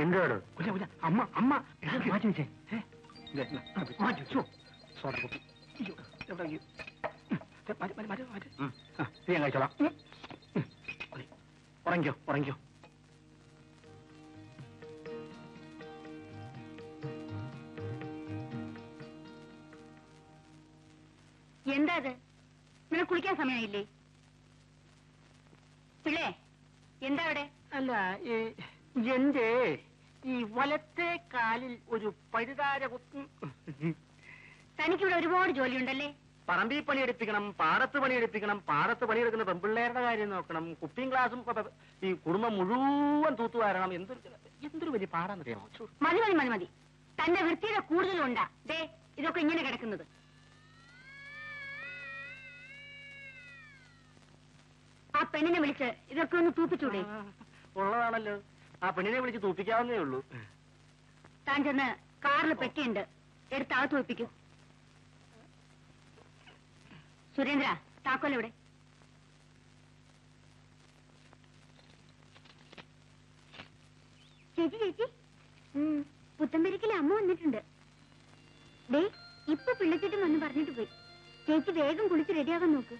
എന്തോട് അമ്മ അമ്മ മാറ്റി വെച്ചേ മാറ്റി വെച്ചോ സോഡ കുപ്പി നീ ഞാൻ കഴിച്ചോളാം ഉറങ്ങിക്കോ ഉറങ്ങിക്കോ എന്താ അത് നിനക്ക് കുളിക്കാൻ സമയമായില്ലേ പിള്ളേ എന്താ അവിടെ അല്ല എന്റെ ഈ വലത്തെ കാലിൽ ഒരു പഴുതാര കുത്തും തനിക്കിവിടെ ഒരുപാട് ജോലിയുണ്ടല്ലേ പറമ്പിൽ പണിയെടുപ്പിക്കണം പാടത്ത് പണിയെടുപ്പിക്കണം പാടത്ത് പണിയെടുക്കുന്ന പെൺപിള്ളേരുടെ കാര്യം നോക്കണം കുപ്പിയും ഗ്ലാസും ഈ കുടുംബം മുഴുവൻ തൂത്തുവാരണം എന്തൊരു വലിയ പാടാന്നറിയാമോ മതി മതി മതി മതി തന്റെ വൃത്തിയുടെ കൂടുതലും ഉണ്ടാ ദേ ഇതൊക്കെ ഇങ്ങനെ കിടക്കുന്നത് ആ പെണ്ണിനെ വിളിച്ച് ഇതൊക്കെ ഒന്ന് തൂപ്പിച്ചൂടെ ഉള്ളതാണല്ലോ ആ പെണ്ണിനെ വിളിച്ച് തൂപ്പിക്കാവുന്നേ ഉള്ളൂ താൻ ചെന്ന് കാറിൽ പെട്ടിയുണ്ട് എടുത്ത് അകത്ത് വെപ്പിക്കൂ സുരേന്ദ്ര താക്കോലെവിടെ ചേച്ചി ചേച്ചി പുത്തമ്പരിക്കലെ അമ്മ വന്നിട്ടുണ്ട് ഡേ ഇപ്പൊ പിള്ളച്ചേട്ടൻ വന്ന് പറഞ്ഞിട്ട് പോയി ചേച്ചി വേഗം കുളിച്ച് റെഡിയാകാൻ നോക്ക്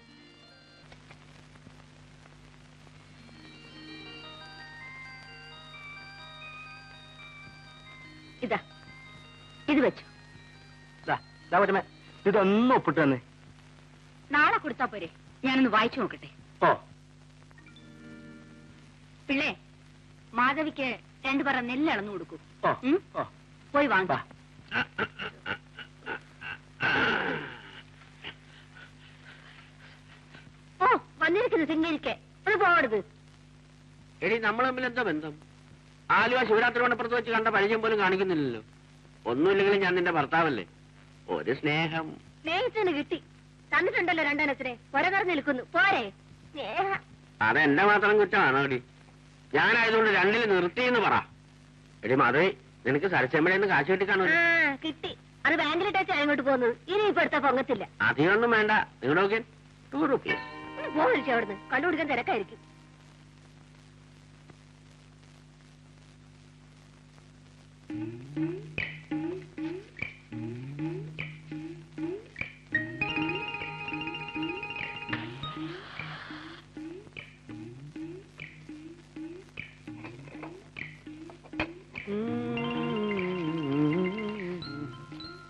ഇതാ ഇത് വെച്ചു ഇതൊന്നും ഒപ്പിട്ട് തന്നെ നാളെ കൊടുത്താ പോരെ ഞാനൊന്ന് വായിച്ചു നോക്കട്ടെ ഓ പിള്ളേ മാധവിക്ക് 2 പറ നെല്ല് അളന്നു കൊടുക്കൂ ഓ പോയി വാങ്ങ ഓ വന്നിരിക്കുന്നു സിംഗരിക്ക് അത് പോകരുത് എടി നമ്മൾ തമ്മിൽ എന്താ ബന്ധം ആലുവ ശിവരാത്രി മണപ്പുറത്ത് വെച്ച് കണ്ട പരിചയം പോലും കാണിക്കുന്നില്ലല്ലോ ഒന്നുമില്ലെങ്കിലും ഞാൻ നിന്റെ ഭർത്താവല്ലേ ഒരു സ്നേഹം സ്നേഹിച്ചതിന് കിട്ടി തന്നിട്ടുണ്ടല്ലോ 2 അനത്തിനെ പുറകറന്ന് നിൽക്കുന്നു പോരെ സ്നേഹ അതെന്റെ മാത്രം കുറ്റമാണോ എടി ഞാനായതുകൊണ്ട് 2 നിർത്തിയെന്ന് പറ എടി മാധവി നിനക്ക് സരച്ചമ്മയുടെ കാശ് കിട്ടി കാണുമല്ലോ കിട്ടി അത് ബാങ്കിലിട്ടാ അങ്ങോട്ട് പോകുന്നത് ഇനി ഇപ്പൊ എടുത്താ പൊങ്ങത്തില്ല അധികമൊന്നും വേണ്ട നിങ്ങളുടെ നോക്കിയാൽ 2 rupees പോകഴിച്ചു അവിടുന്ന് കണ്ടുപിടിക്കാൻ തിരക്കായിരിക്കും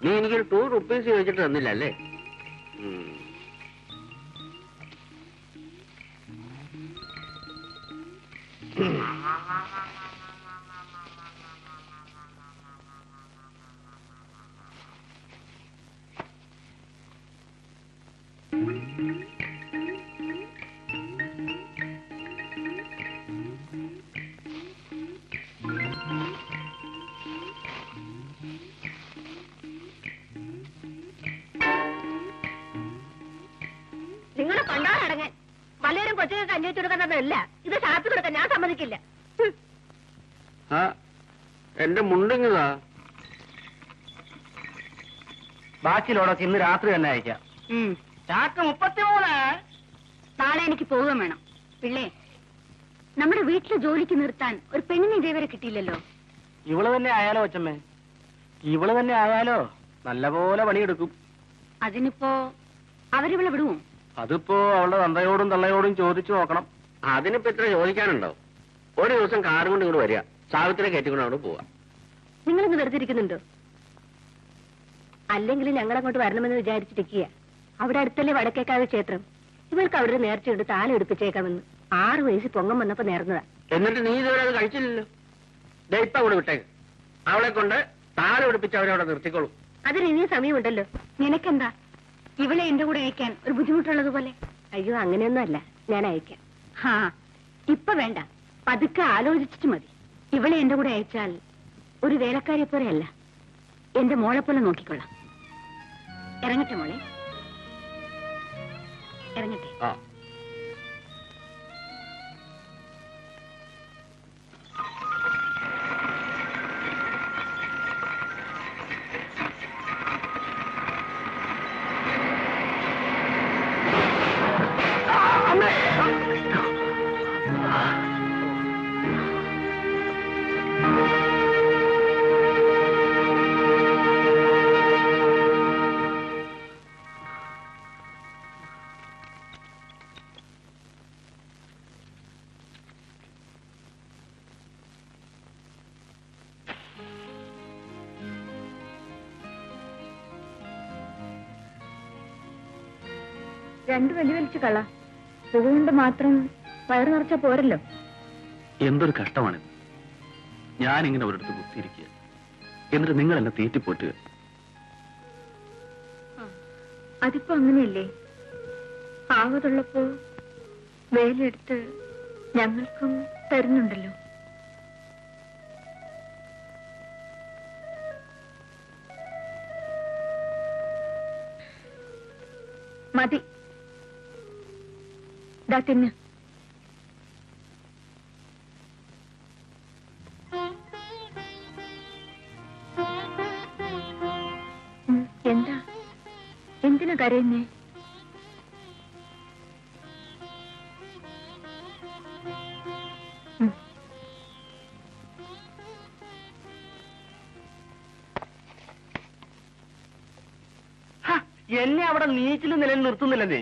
നീ എനിക്കൊരു 2 rupees ചോദിച്ചിട്ട് തന്നില്ല അല്ലേ നിങ്ങളെ കൊണ്ടാടങ്ങാൻ വല്ലവരും കൊച്ചുങ്ങൾക്ക് അന്വേഷിച്ചു കൊടുക്കുന്നതല്ല ഇത് ഷാപ്പി കൊടുക്കാൻ ഞാൻ സമ്മതിക്കില്ല എന്റെ മുണ്ടിങ്ങതാ ബാക്കിയുള്ളതൊക്കെ ഇന്ന് രാത്രി തന്നെ അയക്കാം ചാക്ക് 33 നാളെ എനിക്ക് പോവുകയും വേണം പിള്ളേ നമ്മുടെ വീട്ടിലെ ജോലിക്ക് നിർത്താൻ ഒരു പെണ്ണിനെ ഇതേവരെ കിട്ടിയില്ലല്ലോ ഇവള് തന്നെ ആയാലോ അച്ഛമ്മേ ഇവള് തന്നെ ആയാലോ നല്ലപോലെ പണിയെടുക്കും അതിനിപ്പോ അവരിവളെ വിടുവോ അതിപ്പോ അവളുടെ തന്തയോടും തള്ളയോടും ചോദിച്ചു നോക്കണം അതിനിപ്പോ ഇത്ര ചോദിക്കാനുണ്ടോ ഒരു ദിവസം കാർ കൊണ്ട് ഇങ്ങോട്ട് വരിക സാവിത്രി കയറ്റിക്കൊണ്ട് അവിടെ പോവാ നിങ്ങളിന്ന് വെറുതെ ഇരിക്കുന്നുണ്ടോ അല്ലെങ്കിൽ ഞങ്ങളങ്ങോട്ട് വരണമെന്ന് വിചാരിച്ചിരിക്കുക അവിടെ അടുത്തല്ലേ വടക്കേക്കാവ് ക്ഷേത്രം ഇവൾക്ക് അവിടെ ഒരു നേർച്ചയുണ്ട് താലം എടുപ്പിച്ചേക്കാമെന്ന് 6 വയസ്സിൽ പൊങ്ങം വന്നപ്പോ നേർന്നതാ എന്നിട്ട് നീ ഇതുവരെ അത് കഴിച്ചില്ലല്ലോ ഇപ്പൊ അവിടെ വിട്ടേക്ക് അവളെ കൊണ്ട് താലം എടുപ്പിച്ച് അവരവിടെ നിർത്തിക്കോളും അതിന് ഇനിയും സമയമുണ്ടല്ലോ നിനക്കെന്താ ഇവളെ എന്റെ കൂടെ അയക്കാൻ ഒരു ബുദ്ധിമുട്ടുള്ളത് പോലെ അയ്യോ അങ്ങനെയൊന്നും അല്ല ഞാൻ അയക്കാം ഹാ ഇപ്പൊ വേണ്ട പതുക്കെ ആലോചിച്ചിട്ട് മതി ഇവളെ എന്റെ കൂടെ അയച്ചാൽ ഒരു വേലക്കാരിയെ പോലെയല്ല എന്റെ മോളെ പോലെ നോക്കിക്കൊള്ളാം ഇറങ്ങട്ടെ മോളെ ഇറങ്ങട്ടെ രണ്ടു വലി വലിച്ചു കള. അതുകൊണ്ട് മാത്രം വയറ് നിറച്ച പോരല്ലോ. എന്തൊരു കഷ്ടമാണിത്. ഞാനിങ്ങനെ ഒരിടത്ത് കുത്തിയിരിക്കുക, എന്നിട്ട് നിങ്ങൾ എന്നെ തീറ്റിപ്പോറ്റുക. അതിപ്പോ അങ്ങനെയല്ലേ? ആവതുള്ളപ്പോ വേലെടുത്ത് ഞങ്ങൾക്കും തരുന്നുണ്ടല്ലോ. മതി, ദാ തിന്ന്. എന്താ, എന്തിനാ കരയുന്നേ? എന്നെ അവിടെ നീറ്റിൽ നിലനിർത്തുന്നില്ലെന്നേ.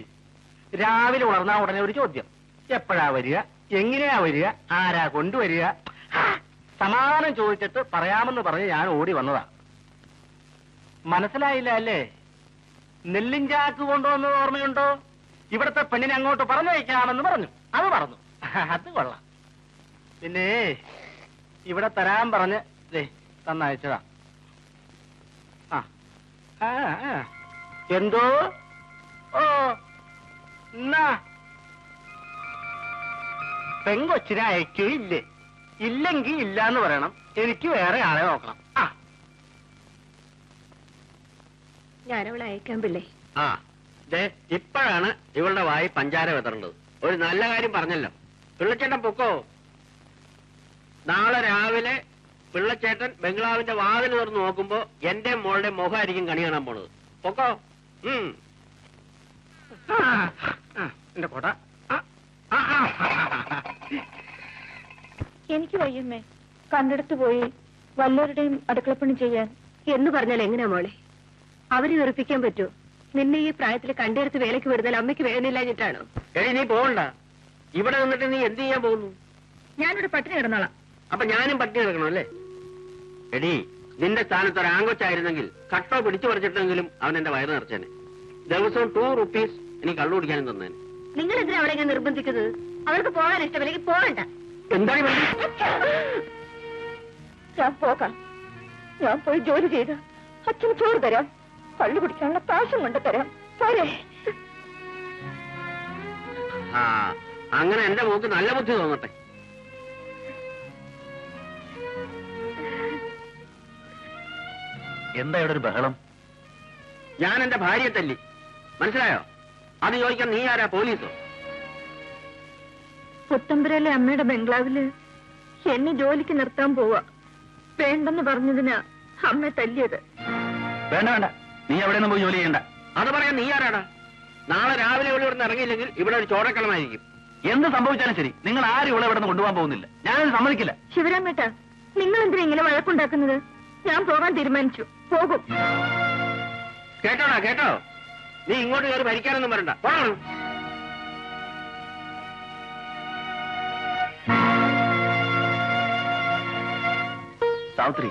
രാവിലെ ഉണർന്നാ ഉടനെ ഒരു ചോദ്യം, എപ്പോഴാ വരിക, എങ്ങനെയാ വരിക, ആരാ കൊണ്ടുവരിക. സമാധാനം ചോദിച്ചിട്ട് പറയാമെന്ന് പറഞ്ഞ് ഞാൻ ഓടി വന്നതാ. മനസ്സിലായില്ല അല്ലേ? നെല്ലിഞ്ചാക്ക് കൊണ്ടുവന്നത് ഓർമ്മയുണ്ടോ? ഇവിടത്തെ പെണ്ണിനെ അങ്ങോട്ട് പറഞ്ഞയക്കാമെന്ന് പറഞ്ഞു. അത് പറഞ്ഞു. അത് കൊള്ളാം. പിന്നെ ഇവിടെ തരാൻ പറഞ്ഞ് തന്നയച്ചതാ. എന്തോ? ഓ, എന്നാ പെങ്കൊച്ചിനെ അയക്കുകയില്ലേ? ഇല്ലെങ്കിൽ ഇല്ലാന്ന് പറയണം. എനിക്ക് വേറെ ആളെ നോക്കണം. ഞാനവളെ അയക്കാൻ പിള്ളേ. ഇപ്പോഴാണ് ഇവളുടെ വായി പഞ്ചാര വെതറേണ്ടത്. ഒരു നല്ല കാര്യം പറഞ്ഞല്ലോ. പിള്ളച്ചേട്ടൻ പൊക്കോ. നാളെ രാവിലെ പിള്ളച്ചേട്ടൻ ബംഗ്ലാവിന്റെ വാതിൽ തുറന്ന് നോക്കുമ്പോ എന്റെ മോളുടെ മുഖമായിരിക്കും കണി കാണാൻ പോണത്. പൊക്കോ. എന്റെ കോട്ട. എനിക്ക് വയ്യമ്മേ, കണ്ടെടുത്ത് പോയി വല്ലവരുടെയും അടുക്കളപ്പണി ചെയ്യാൻ. എന്ന് പറഞ്ഞാൽ എങ്ങനെയാ മോളെ? അവരെ വെറുപ്പിക്കാൻ പറ്റുമോ? നിന്നെ ഈ പ്രായത്തിൽ കണ്ടെടുത്ത് വേലയ്ക്ക് വിടുന്നതിൽ അമ്മയ്ക്ക് വേദനയില്ലാഞ്ഞിട്ടാണോ? എടി, നീ പോകണ്ട. ഇവിടെ നിന്നിട്ട് നീ എന്ത് ചെയ്യാൻ പോകുന്നു? ഞാനിവിടെ പട്ടിണി കിടന്നോളാം. അപ്പൊ ഞാനും പട്ടിണി കിടക്കണം അല്ലേ? എടി, നിന്റെ സ്ഥാനത്ത് ഒരു ആങ്കൊച്ചായിരുന്നെങ്കിൽ കട്ടോ പിടിച്ചു പറിച്ചിട്ടെങ്കിലും അവൻ എന്റെ വയറ് നിറച്ചേനെ. ദിവസവും 2 rupees എനിക്ക് കള്ളു കുടിക്കാനും തന്നേനെ. നിങ്ങൾ എന്തിനാ അവളെ ഞാൻ നിർബന്ധിക്കുന്നത്? അവർക്ക് പോകാൻ ഇഷ്ടമില്ലെങ്കിൽ പോകണ്ട. എന്താണ്? ഞാൻ പോകാം. ഞാൻ പോയി ജോലി ചെയ്ത് അച്ഛന് ചോറ് തരാം, കള്ളു കുടിക്കാനുള്ള കാശും കൊണ്ട് തരാം. പോരെ? അങ്ങനെ എന്റെ മോക്ക് നല്ല ബുദ്ധി തോന്നട്ടെ. എന്താ ഇവിടെ ഒരു ബഹളം? ഞാൻ എന്റെ ഭാര്യയെ തല്ലി, മനസ്സിലായോ? അത് ചോദിക്കാൻ നീ ആരാ? പോലീസോ? പുത്തമ്പുരയിലെ അമ്മയുടെ ബംഗ്ലാവില് എന്നെ ജോലിക്ക് നിർത്താൻ പോവാ. വേണ്ടെന്ന് പറഞ്ഞതിനാ അമ്മ തല്ലിയത്. വേണ്ട വേണ്ട, നീ എവിടെയൊന്നും പോയി ജോലി ചെയ്യണ്ട. അത് പറയാൻ നീ ആരാടാ? നാളെ രാവിലെ ഇവിടെ ഇവിടുന്ന് ഇറങ്ങിയില്ലെങ്കിൽ ഇവിടെ ഒരു ചോരക്കളമായിരിക്കും. എന്ത് സംഭവിച്ചാലും ശരി, നിങ്ങൾ ആരും ഇവിടെ ഇവിടെ നിന്ന് കൊണ്ടുപോകാൻ പോകുന്നില്ല. ഞാനത് സമ്മതിക്കില്ല. ശിവരാമേട്ട, നിങ്ങൾ എന്തിനാ ഇങ്ങനെ വഴക്കുണ്ടാക്കുന്നത്? ഞാൻ പോകാൻ തീരുമാനിച്ചു. പോകും. കേട്ടോടാ, കേട്ടോ? നീ ഇങ്ങോട്ട് കയറി ഭരിക്കാനൊന്നും വരണ്ട. പോണം. സാവിത്രി,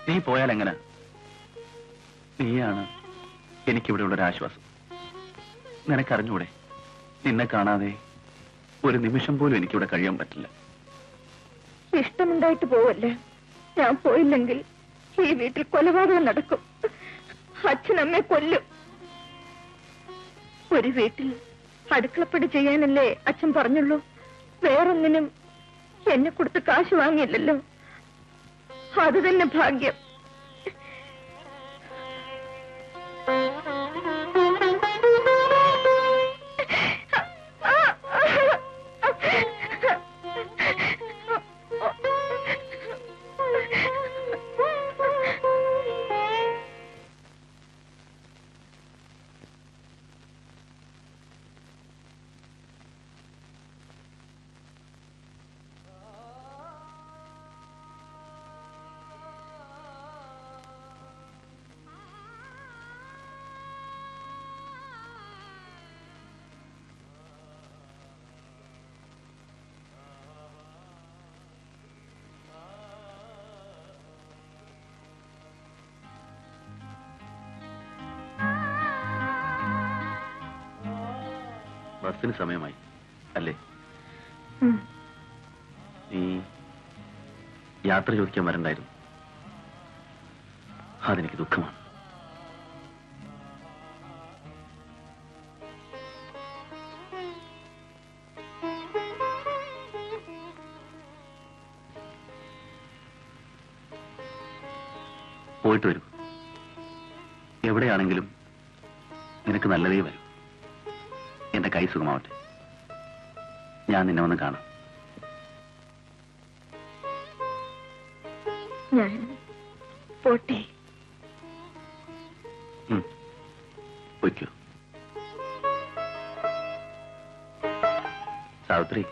നീ പോയാൽ എങ്ങനെ? നീയാണ് എനിക്കിവിടെ ഉള്ളൊരു ആശ്വാസം. നിനക്കറിഞ്ഞൂടെ, നിന്നെ കാണാതെ ഒരു നിമിഷം പോലും എനിക്കിവിടെ കഴിയാൻ പറ്റില്ല. ഇഷ്ടമുണ്ടായിട്ട് പോവല്ലേ? ഞാൻ പോയില്ലെങ്കിൽ ഈ വീട്ടിൽ കൊലപാതകം നടക്കും. അച്ഛനമ്മയെ കൊല്ലും. ഒരു വീട്ടിൽ അടുക്കളപ്പടി ചെയ്യാനല്ലേ അച്ഛൻ പറഞ്ഞുള്ളൂ. വേറൊന്നിനും എന്നെ കൊടുത്ത് കാശ് വാങ്ങിയില്ലല്ലോ. അത് തന്നെ ഭാഗ്യം. ബസ്സിന് സമയമായി അല്ലേ? നീ യാത്ര ചോദിക്കാൻ വരണ്ടായിരുന്നു. അതെനിക്ക് ദുഃഖമാണ്. പോയിട്ട് വരൂ. എവിടെയാണെങ്കിലും നിനക്ക് നല്ലതേ വരും. എന്റെ കൈ സുഖമാവട്ടെ. ഞാൻ നിന്നെ വന്ന് കാണാം. ഞാൻ പോട്ടെ. പൊയ്ക്കോ. സാവിത്രി,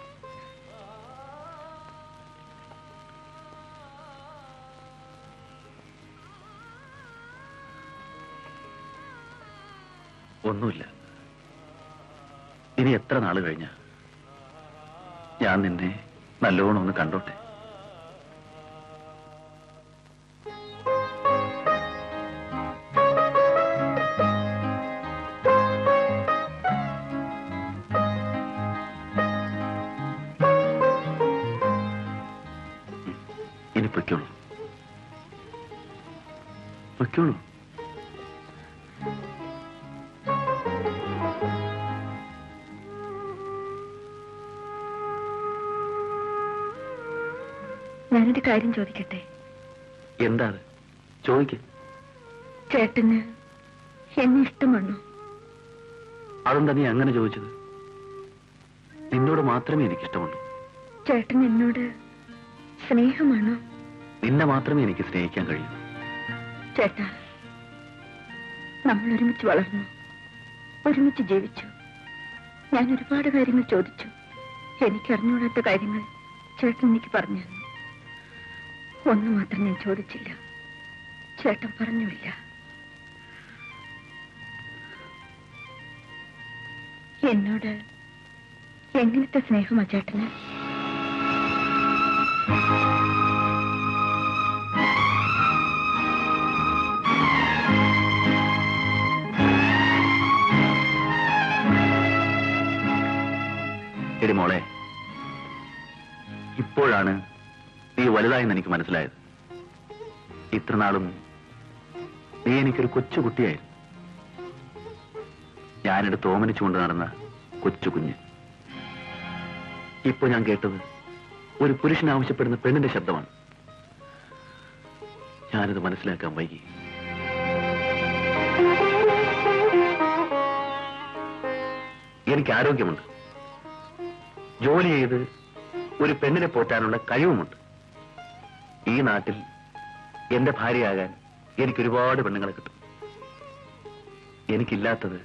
ഒന്നുമില്ല. ഇനി എത്ര നാള് കഴിഞ്ഞ ഞാൻ നിന്നെ നല്ലോണം ഒന്ന് കണ്ടോട്ടെ. ഇനി പൊയ്ക്കോളൂ, പൊയ്ക്കോളൂ. ഞാനൊരു കാര്യം ചോദിക്കട്ടെ? എന്താ ചോദിക്ക. ചേട്ടന് എന്നെ ഇഷ്ടമാണോ? അതെന്താ നീ അങ്ങനെ ചോദിച്ചത്? നിന്നോട് മാത്രമേ എനിക്കിഷ്ടമുള്ളൂ. ചേട്ടൻ എന്നോട് സ്നേഹമാണോ? നിന്നെ മാത്രമേ എനിക്ക് സ്നേഹിക്കാൻ കഴിയൂ. ചേട്ടാ, നമ്മൾ ഒരുമിച്ച് വളർന്നു, ഒരുമിച്ച് ജീവിച്ചു. ഞാൻ ഒരുപാട് കാര്യങ്ങൾ ചോദിച്ചു. എനിക്കറിഞ്ഞൂടാത്ത കാര്യങ്ങൾ ചേട്ടൻ എനിക്ക് പറഞ്ഞു തന്നു. ഒന്ന് മാത്രം ഞാൻ ചോദിച്ചില്ല, ചേട്ടൻ പറഞ്ഞില്ല. എന്നോട് എങ്ങനത്തെ സ്നേഹമാ ചേട്ടന്? എടി മോളെ, ഇപ്പോഴാണ് നീ വലുതായെന്ന് എനിക്ക് മനസ്സിലായത്. ഇത്രനാളും നീ എനിക്കൊരു കൊച്ചുകുട്ടിയായിരുന്നു. ഞാനെടുത്ത് ഓമനിച്ചുകൊണ്ട് നടന്ന കൊച്ചു കുഞ്ഞ്. ഇപ്പൊ ഞാൻ കേട്ടത് ഒരു പുരുഷൻ ആവശ്യപ്പെടുന്ന പെണ്ണിന്റെ ശബ്ദമാണ്. ഞാനത് മനസ്സിലാക്കാൻ വൈകി. എനിക്ക് ആരോഗ്യമുണ്ട്, ജോലി ചെയ്ത് ഒരു പെണ്ണിനെ പോറ്റാനുള്ള കഴിവുമുണ്ട്. ഈ നാട്ടിൽ എന്റെ ഭാര്യയാകാൻ എനിക്കൊരുപാട് പെണ്ണുങ്ങളെ കിട്ടും. എനിക്കില്ലാത്തത്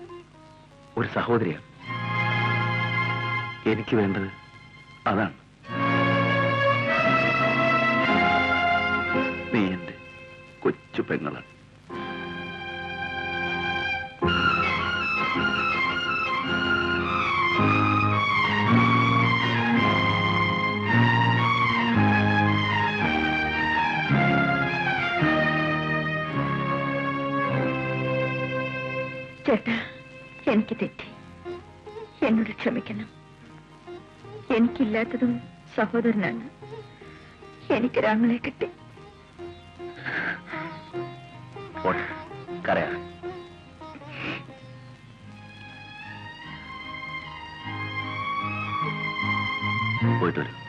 ഒരു സഹോദരിയാണ്. എനിക്ക് വേണ്ടത് അതാണ്. നീ എന്റെ കൊച്ചു പെങ്ങളാണ്. ചേട്ടാ, എനിക്ക് തെറ്റി, എന്നോട് ക്ഷമിക്കണം. എനിക്കില്ലാത്തതും സഹോദരനാണ്. എനിക്കൊരാങ്ങളെ കിട്ടി. കരയാ. പോയിട്ട് വരും.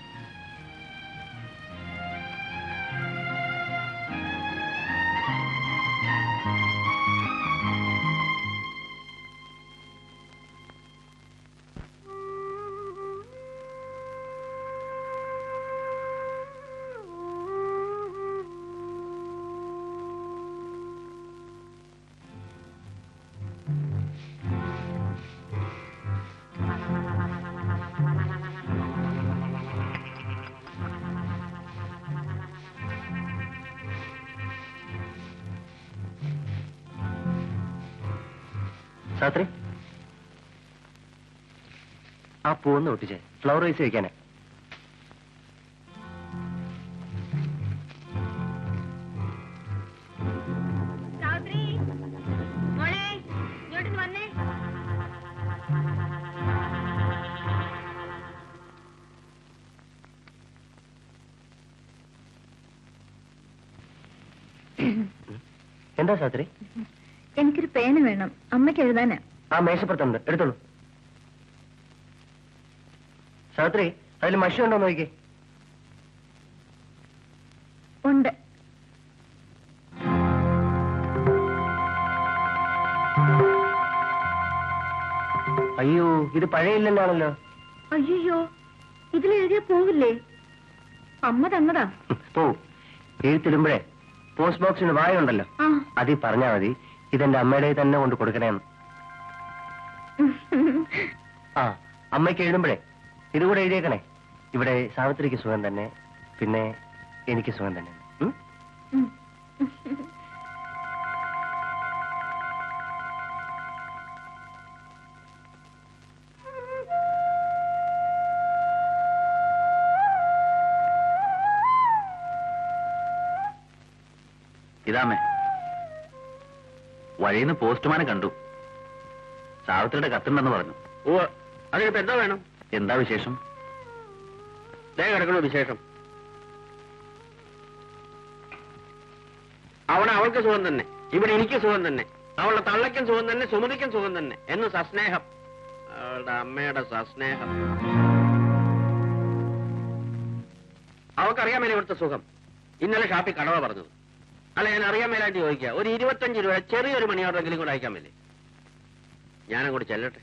സാത്രി, ആ പൂവൊന്ന് ഒട്ടിച്ചേ, ഫ്ലവർ വൈസ് വയ്ക്കാനാ. എന്താ സാവിത്രി? എനിക്കൊരു പേന വേണം, അമ്മയ്ക്ക് എഴുതാനാ. ആ മേശപ്പുറത്തുണ്ട്, എടുത്തോളൂ. സാവിത്രി, അതിൽ മഷി ഉണ്ടോ നോക്കിക്കേ. ഉണ്ട്. അയ്യോ, ഇത് പഴയ ഇല്ലെന്നാണല്ലോ. അയ്യോ, ഇതിലെഴുതിയ പോവില്ലേ? അമ്മ തന്നതാ. പോവും. എഴുത്തിടുമ്പോഴേ പോസ്റ്റ് ബോക്സിന് വായുണ്ടല്ലോ, അതിൽ പറഞ്ഞാ മതി ഇതെന്റെ അമ്മയുടെ തന്നെ കൊണ്ട് കൊടുക്കണേന്ന്. ആ, അമ്മയ്ക്ക് എഴുതുമ്പോഴേ ഇതുകൂടെ എഴുതിയേക്കണേ. ഇവിടെ സാവിത്രിക്ക് സുഖം തന്നെ, പിന്നെ എനിക്ക് സുഖം തന്നെ. ഇതാമേ, വഴിയിൽ നിന്ന് പോസ്റ്റ്മാനെ കണ്ടു. സാവിത്രിയുടെ കത്തുണ്ടെന്ന് പറഞ്ഞു. ഓ, അതിനിപ്പോ എന്താ വേണം? എന്താ വിശേഷം? ദേ കിടക്കണോ വിശേഷം? അവിടെ അവൾക്ക് സുഖം തന്നെ, ഇവിടെ എനിക്ക് സുഖം തന്നെ, അവളുടെ തള്ളയ്ക്കും സുഖം തന്നെ, സുമതിക്കും സുഖം തന്നെ എന്ന് സസ്നേഹം. അവളുടെ അമ്മയുടെ സസ്നേഹം. അവൾക്കറിയാമേലെ ഇവിടുത്തെ സുഖം. ഇന്നലെ ഷാപ്പിൽ കടവ പറഞ്ഞത്. അല്ല, ഞാൻ അറിയാൻ മേലായിട്ട് ചോദിക്കുക, ഒരു 25 രൂപ ചെറിയൊരു മണിയോടെങ്കിലും കൂടെ അയക്കാൻ മേലേ? ഞാനങ്ങോട്ട് ചെല്ലട്ടെ.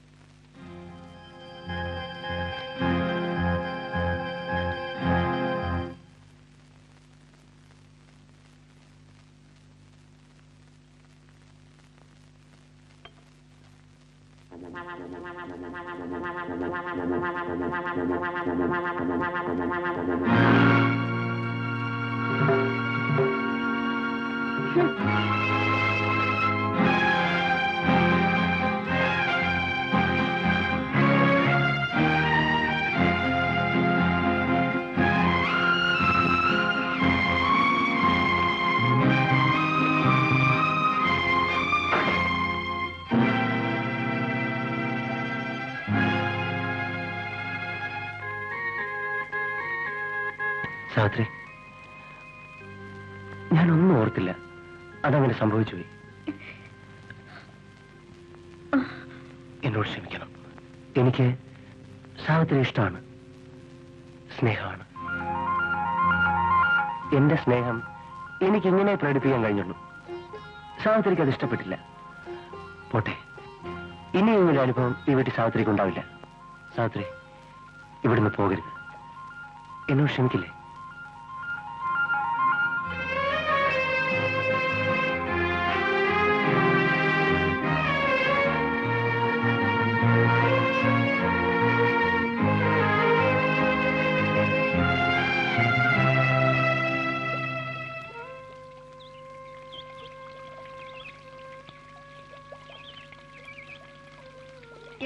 സാവിത്രി, ഞാനൊന്നും ഓർത്തില്ല, അതങ്ങനെ സംഭവിച്ചു പോയി. എന്നോട് ക്ഷമിക്കണം. എനിക്ക് സാവിത്രി ഇഷ്ടമാണ്, സ്നേഹമാണ്. എന്റെ സ്നേഹം എനിക്കിങ്ങനെ പ്രകടിപ്പിക്കാൻ കഴിഞ്ഞുള്ളൂ. സാവിത്രിക്ക് അത് ഇഷ്ടപ്പെട്ടില്ല. പോട്ടെ, ഇനിയെങ്കിലും അനുഭവം ഈ വീട്ടിൽ സാവിത്രിക്ക് ഉണ്ടാവില്ല. സാവിത്രി, ഇവിടുന്ന് പോകരുത്. എന്നോട് ക്ഷമിക്കില്ലേ?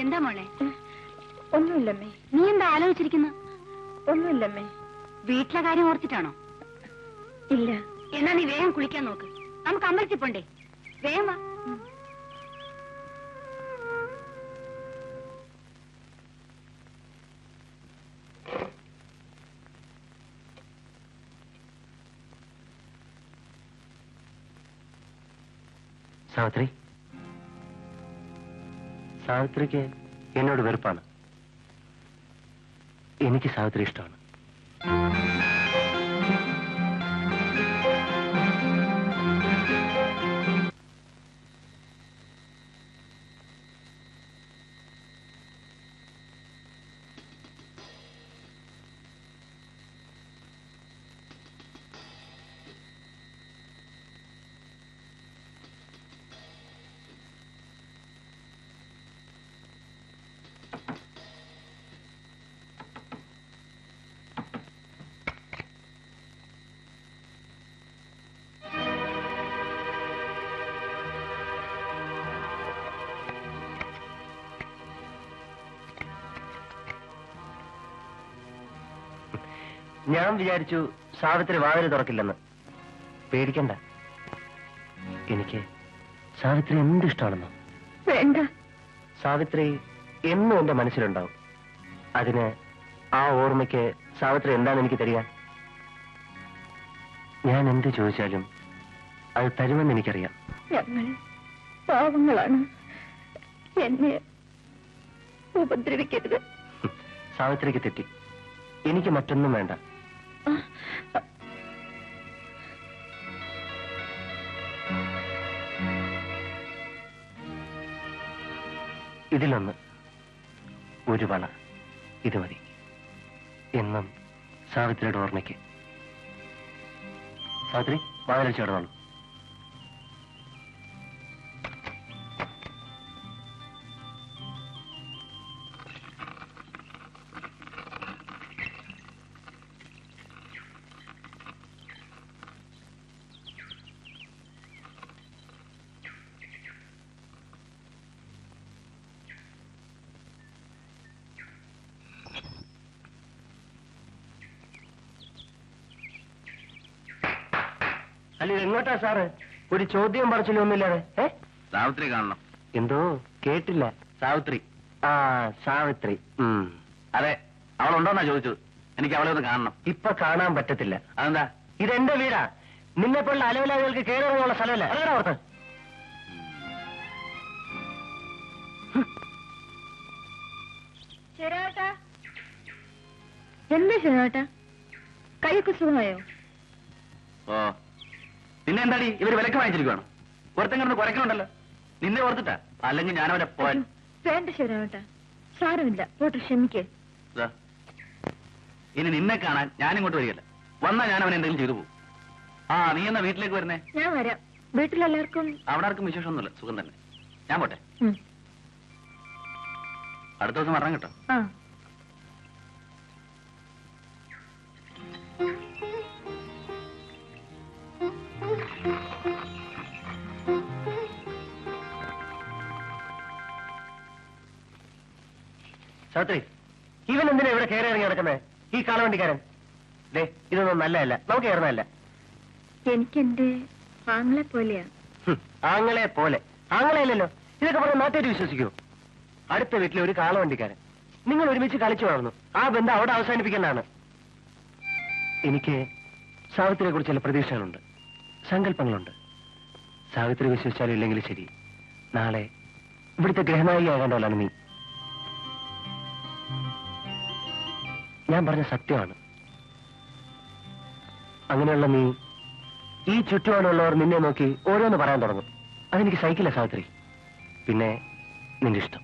എന്താ മോളെ? ഒന്നുമില്ലമ്മേ. നീ എന്താ ആലോചിച്ചിരിക്കുന്നു? ഒന്നുമില്ലമ്മേ. വീട്ടിലെ കാര്യം ഓർത്തിട്ടാണോ? ഇല്ല. എന്നാ നീ വേഗം കുളിക്കാൻ നോക്ക്. നമുക്ക് അമ്പലത്തിൽ പോണ്ടേ? വേഗം വാ. സാവിത്രി, സാവിത്രിക്ക് എന്നോട് വെറുപ്പാണ്. എനിക്ക് സാവിത്രി ഇഷ്ടമാണ്. ഞാൻ വിചാരിച്ചു സാവിത്രി വാതിൽ തുറക്കില്ലെന്ന്. പേടിക്കണ്ട, എനിക്ക് സാവിത്രി എന്തിഷ്ടമാണെന്നോ. വേണ്ട. സാവിത്രി എന്നും എന്റെ മനസ്സിലുണ്ടാവും. അതിന് ആ ഓർമ്മയ്ക്ക് സാവിത്രി എന്താണ് എനിക്ക് തരിക? ഞാൻ എന്ത് ചോദിച്ചാലും അത് തരുമെന്ന് എനിക്കറിയാം. ഞങ്ങൾ പാവങ്ങളാണ്. എന്നെ ഉപദ്രവിക്കരുത്. സാവിത്രിക്ക് തെറ്റി. എനിക്ക് മറ്റൊന്നും വേണ്ട. ഇതിലൊന്ന്, ഒരു വള, ഇത് മതി. എന്നും സാവിത്രിയുടെ ഓർമ്മയ്ക്ക്. സാവിത്രി, വാതിൽ ചേർന്നോളൂ. അല്ല, എങ്ങോട്ടാ സാറ്? ഒരു ചോദ്യം പറച്ചിലും ഒന്നുമില്ലാതെ. സാവിത്രി കാണണം. എന്തോ കേട്ടില്ല. സാവിത്രി. ആ, സാവിത്രി. അതെ, അവളുണ്ടോന്നാ ചോദിച്ചത്. എനിക്ക് അവളെ ഒന്ന് കാണണം. ഇപ്പൊ കാണാൻ പറ്റത്തില്ല. അതെന്താ? ഇതെന്റെ വീടാ. നിന്നെപ്പോലുള്ള അലവിലാദികൾക്ക് കയറിയുള്ള സ്ഥലമല്ല. അതാണ് ഓർത്ത്. ശരിയാട്ടാ, എന്താ ശരിയാട്ടാ? കൈയൊക്കെ സുഖമായോ? ഓ, നിന്നെ എന്താടി ഇവര് വിലക്ക് വാങ്ങിച്ചിരിക്കുവാണോ? ഒരുത്തൻ കിടന്ന് കുരക്കണുണ്ടല്ലോ. നിന്നെ ഓർത്തിട്ടാ, അല്ലെങ്കിൽ ഞാനവരെ പോവാൻ. വേണ്ട ശരിയാട്ടാ, സാരമില്ല, പോട്ടെ, ക്ഷമിക്കേ. ദാ, ഇനി നിന്നെ കാണാൻ ഞാനിങ്ങോട്ട് വരികയല്ല. വന്നാ ഞാൻ അവൻ എന്തെങ്കിലും ചെയ്തു പോകും. ആ, നീ എന്നാ വീട്ടിലേക്ക് വരുന്നേ? ഞാൻ വരാം. വീട്ടിലെല്ലാവർക്കും അവിടെ ആർക്കും വിശേഷമൊന്നുമില്ല, സുഖം തന്നെ. ഞാൻ പോട്ടെ. അടുത്ത ദിവസം വരാൻ കേട്ടോ. ആ. സാവിത്രി, ഇവൻ എന്തിനാ ഇവിടെ കയറി ഇറങ്ങി നടക്കുന്നത്? ഈ കാളവണ്ടിക്കാരൻ. ദേ, ഇതൊന്നും നല്ലതല്ല. നമുക്ക് കയറുന്നതല്ല. എനിക്കെന്റെ ആങ്ങളെ പോലെയാ. ആങ്ങളെ പോലെ? ആങ്ങളെയല്ലല്ലോ. ഇതൊക്കെ പറഞ്ഞ നാട്ടുകാർ വിശ്വസിക്കൂ? അടുത്ത വീട്ടിലെ ഒരു കാളവണ്ടിക്കാരൻ. നിങ്ങൾ ഒരുമിച്ച് കളിച്ചു വളർന്നു. ആ ബന്ധം അവിടെ അവസാനിപ്പിക്കേണ്ടതാണ്. എനിക്ക് സാവിത്രിയെ കുറിച്ച് ചില പ്രതീക്ഷകളുണ്ട്, സങ്കല്പങ്ങളുണ്ട്. സാവിത്രി വിശ്വസിച്ചാലും ഇല്ലെങ്കിലും ശരി, നാളെ ഇവിടുത്തെ ഗ്രഹനായികയാകേണ്ടവളാണ് നീ. ഞാൻ പറഞ്ഞ സത്യമാണ്. അങ്ങനെയുള്ള നീ ഈ ചുറ്റുപാടുള്ളവർ നിന്നെ നോക്കി ഓരോന്ന് പറയാൻ തുടങ്ങും. അതെനിക്ക് സഹിക്കില്ല സാവിത്രി. പിന്നെ നിന്റെ ഇഷ്ടം.